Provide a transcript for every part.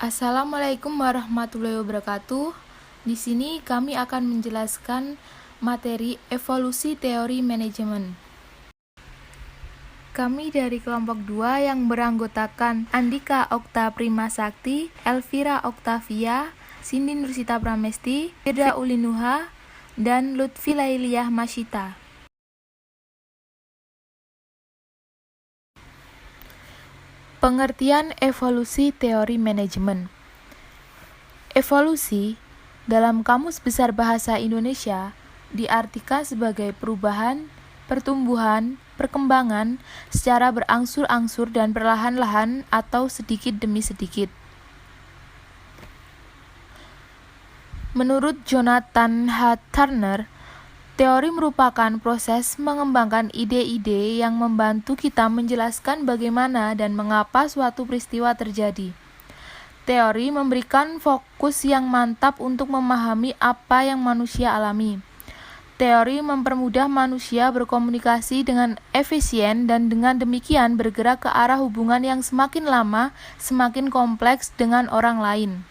Assalamualaikum warahmatullahi wabarakatuh. Di sini kami akan menjelaskan materi evolusi teori manajemen. Kami dari kelompok 2 yang beranggotakan Andika Okta Primasakti, Elvira Oktavia, Cindy Nursita Pramesti, Firda Ulinuha, dan Lutfi Lailiyah Masyita. Pengertian evolusi teori manajemen. Evolusi dalam Kamus Besar Bahasa Indonesia diartikan sebagai perubahan, pertumbuhan, perkembangan secara berangsur-angsur dan perlahan-lahan atau sedikit demi sedikit. Menurut Jonathan H. Turner, teori merupakan proses mengembangkan ide-ide yang membantu kita menjelaskan bagaimana dan mengapa suatu peristiwa terjadi. Teori memberikan fokus yang mantap untuk memahami apa yang manusia alami. Teori mempermudah manusia berkomunikasi dengan efisien dan dengan demikian bergerak ke arah hubungan yang semakin lama semakin kompleks dengan orang lain.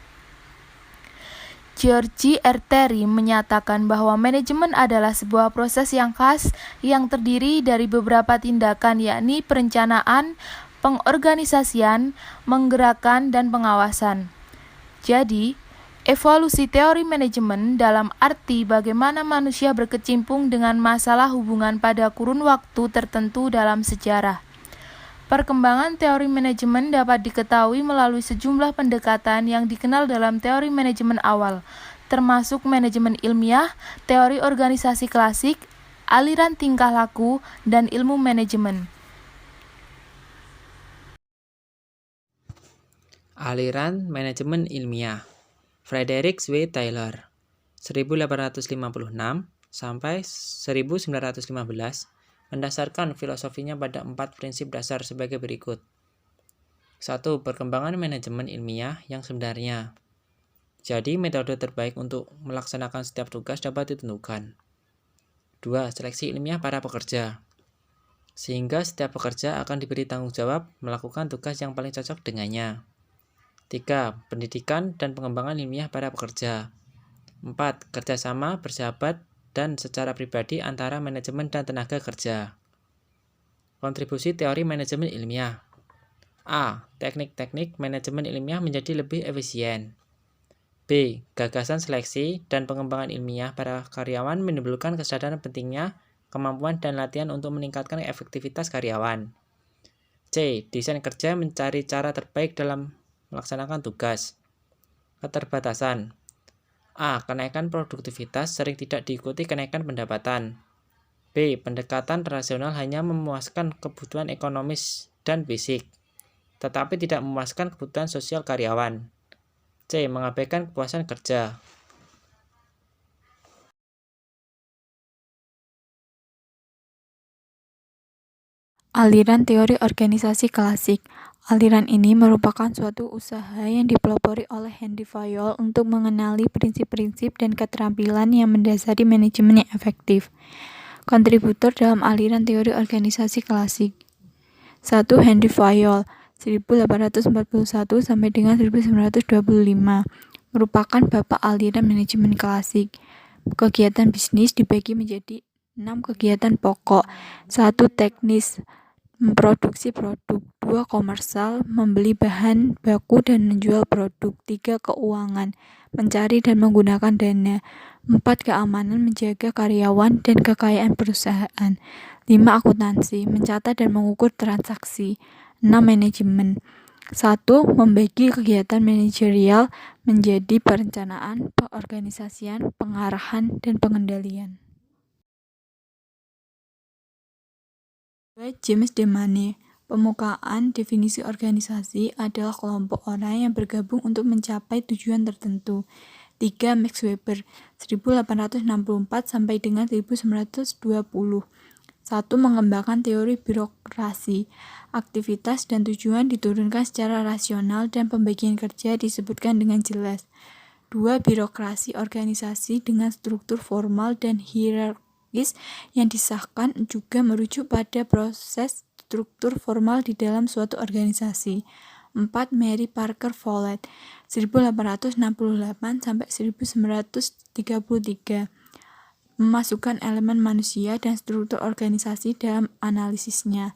George R. Terry menyatakan bahwa manajemen adalah sebuah proses yang khas yang terdiri dari beberapa tindakan, yakni perencanaan, pengorganisasian, menggerakkan, dan pengawasan. Jadi, evolusi teori manajemen dalam arti bagaimana manusia berkecimpung dengan masalah hubungan pada kurun waktu tertentu dalam sejarah. Perkembangan teori manajemen dapat diketahui melalui sejumlah pendekatan yang dikenal dalam teori manajemen awal, termasuk manajemen ilmiah, teori organisasi klasik, aliran tingkah laku, dan ilmu manajemen. Aliran manajemen ilmiah Frederick W. Taylor 1856 sampai 1915 mendasarkan filosofinya pada 4 prinsip dasar sebagai berikut. 1. Perkembangan manajemen ilmiah yang sebenarnya. Jadi, metode terbaik untuk melaksanakan setiap tugas dapat ditentukan. 2. Seleksi ilmiah para pekerja. Sehingga setiap pekerja akan diberi tanggung jawab melakukan tugas yang paling cocok dengannya. 3. Pendidikan dan pengembangan ilmiah para pekerja. 4. Kerjasama, bersahabat, dan secara pribadi antara manajemen dan tenaga kerja. Kontribusi teori manajemen ilmiah. A. Teknik-teknik manajemen ilmiah menjadi lebih efisien. B. Gagasan seleksi dan pengembangan ilmiah para karyawan menimbulkan kesadaran pentingnya kemampuan dan latihan untuk meningkatkan efektivitas karyawan. C. Desain kerja mencari cara terbaik dalam melaksanakan tugas. Keterbatasan. A. Kenaikan produktivitas sering tidak diikuti kenaikan pendapatan. B. Pendekatan rasional hanya memuaskan kebutuhan ekonomis dan fisik, tetapi tidak memuaskan kebutuhan sosial karyawan. C. Mengabaikan kepuasan kerja. Aliran teori organisasi klasik. Aliran ini merupakan suatu usaha yang dipelopori oleh Henry Fayol untuk mengenali prinsip-prinsip dan keterampilan yang mendasari manajemen yang efektif. Kontributor dalam aliran teori organisasi klasik. 1. Henry Fayol 1841 sampai dengan 1925 merupakan bapak aliran manajemen klasik. Kegiatan bisnis dibagi menjadi 6 kegiatan pokok. 1. Teknis, memproduksi produk. 2. Komersial, membeli bahan baku dan menjual produk. 3. Keuangan, mencari dan menggunakan dana. 4. Keamanan, menjaga karyawan dan kekayaan perusahaan. 5. Akuntansi, mencatat dan mengukur transaksi. 6. Manajemen. 1. Membagi kegiatan manajerial menjadi perencanaan, pengorganisasian, pengarahan, dan pengendalian. 2. James D. Money. Pemukaan definisi organisasi adalah kelompok orang yang bergabung untuk mencapai tujuan tertentu. 3. Max Weber 1864 sampai dengan 1920. 1. Mengembangkan teori birokrasi. Aktivitas dan tujuan diturunkan secara rasional dan pembagian kerja disebutkan dengan jelas. 2. Birokrasi organisasi dengan struktur formal dan hierarkis yang disahkan juga merujuk pada proses struktur formal di dalam suatu organisasi. 4. Mary Parker Follett 1868-1933 memasukkan elemen manusia dan struktur organisasi dalam analisisnya.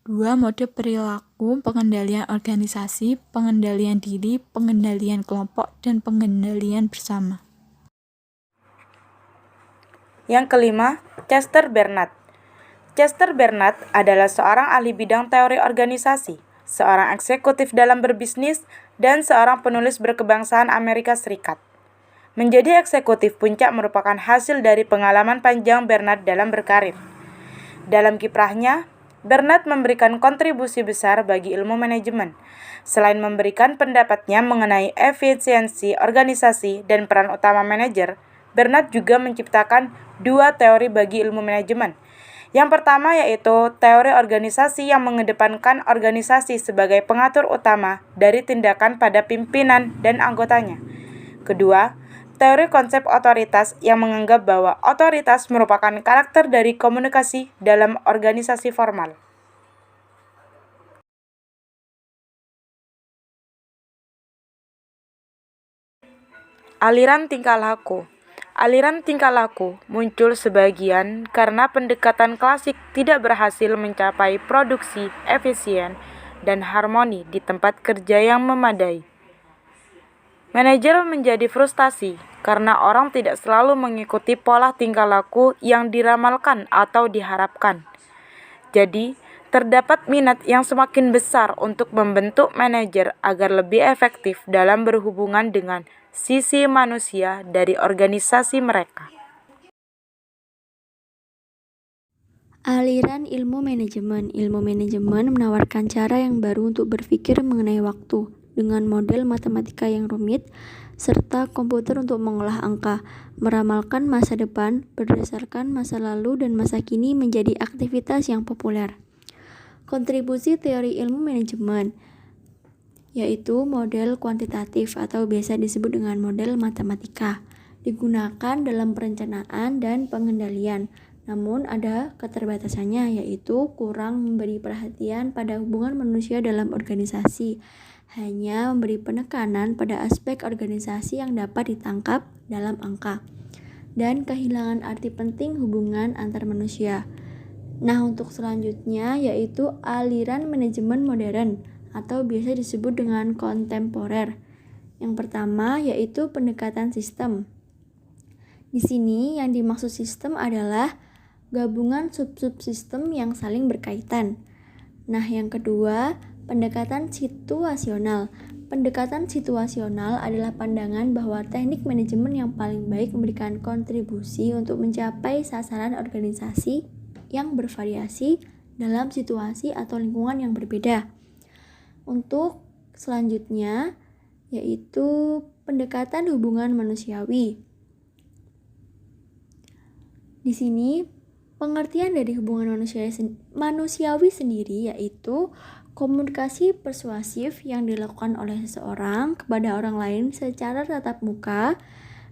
2. Mode perilaku, pengendalian organisasi, pengendalian diri, pengendalian kelompok, dan pengendalian bersama. Yang kelima, Chester Bernard. Chester Bernard adalah seorang ahli bidang teori organisasi, seorang eksekutif dalam berbisnis, dan seorang penulis berkebangsaan Amerika Serikat. Menjadi eksekutif puncak merupakan hasil dari pengalaman panjang Bernard dalam berkarir. Dalam kiprahnya, Bernard memberikan kontribusi besar bagi ilmu manajemen. Selain memberikan pendapatnya mengenai efisiensi organisasi dan peran utama manajer, Bernard juga menciptakan 2 teori bagi ilmu manajemen. Yang pertama yaitu teori organisasi yang mengedepankan organisasi sebagai pengatur utama dari tindakan pada pimpinan dan anggotanya. Kedua, teori konsep otoritas yang menganggap bahwa otoritas merupakan karakter dari komunikasi dalam organisasi formal. Aliran tingkah laku. Aliran tingkah laku muncul sebagian karena pendekatan klasik tidak berhasil mencapai produksi efisien dan harmoni di tempat kerja yang memadai. Manajer menjadi frustasi karena orang tidak selalu mengikuti pola tingkah laku yang diramalkan atau diharapkan. Jadi, terdapat minat yang semakin besar untuk membentuk manajer agar lebih efektif dalam berhubungan dengan sisi manusia dari organisasi mereka. Aliran ilmu manajemen. Ilmu manajemen menawarkan cara yang baru untuk berpikir mengenai waktu dengan model matematika yang rumit serta komputer untuk mengolah angka, meramalkan masa depan berdasarkan masa lalu dan masa kini menjadi aktivitas yang populer. Kontribusi teori ilmu manajemen yaitu model kuantitatif atau biasa disebut dengan model matematika, digunakan dalam perencanaan dan pengendalian. Namun ada keterbatasannya, yaitu kurang memberi perhatian pada hubungan manusia dalam organisasi, hanya memberi penekanan pada aspek organisasi yang dapat ditangkap dalam angka, dan kehilangan arti penting hubungan antar manusia. Nah, untuk selanjutnya yaitu aliran manajemen modern atau biasa disebut dengan kontemporer. Yang pertama yaitu pendekatan sistem. Di sini yang dimaksud sistem adalah gabungan sub-subsistem yang saling berkaitan. Nah, yang kedua, pendekatan situasional. Pendekatan situasional adalah pandangan bahwa teknik manajemen yang paling baik memberikan kontribusi untuk mencapai sasaran organisasi yang bervariasi dalam situasi atau lingkungan yang berbeda. Untuk selanjutnya yaitu pendekatan hubungan manusiawi. Di sini pengertian dari hubungan manusiawi sendiri yaitu komunikasi persuasif yang dilakukan oleh seseorang kepada orang lain secara tatap muka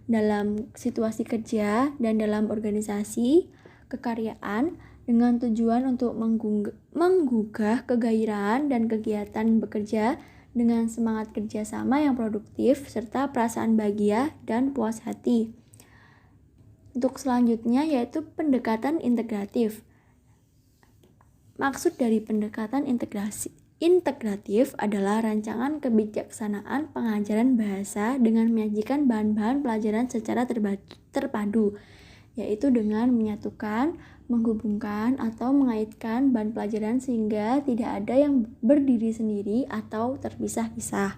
dalam situasi kerja dan dalam organisasi kekaryaan dengan tujuan untuk menggugah kegairahan dan kegiatan bekerja dengan semangat kerjasama yang produktif serta perasaan bahagia dan puas hati. Untuk selanjutnya yaitu pendekatan integratif. Maksud dari pendekatan integratif adalah rancangan kebijaksanaan pengajaran bahasa dengan menyajikan bahan-bahan pelajaran secara terpadu, yaitu dengan menyatukan, menghubungkan, atau mengaitkan bahan pelajaran sehingga tidak ada yang berdiri sendiri atau terpisah-pisah.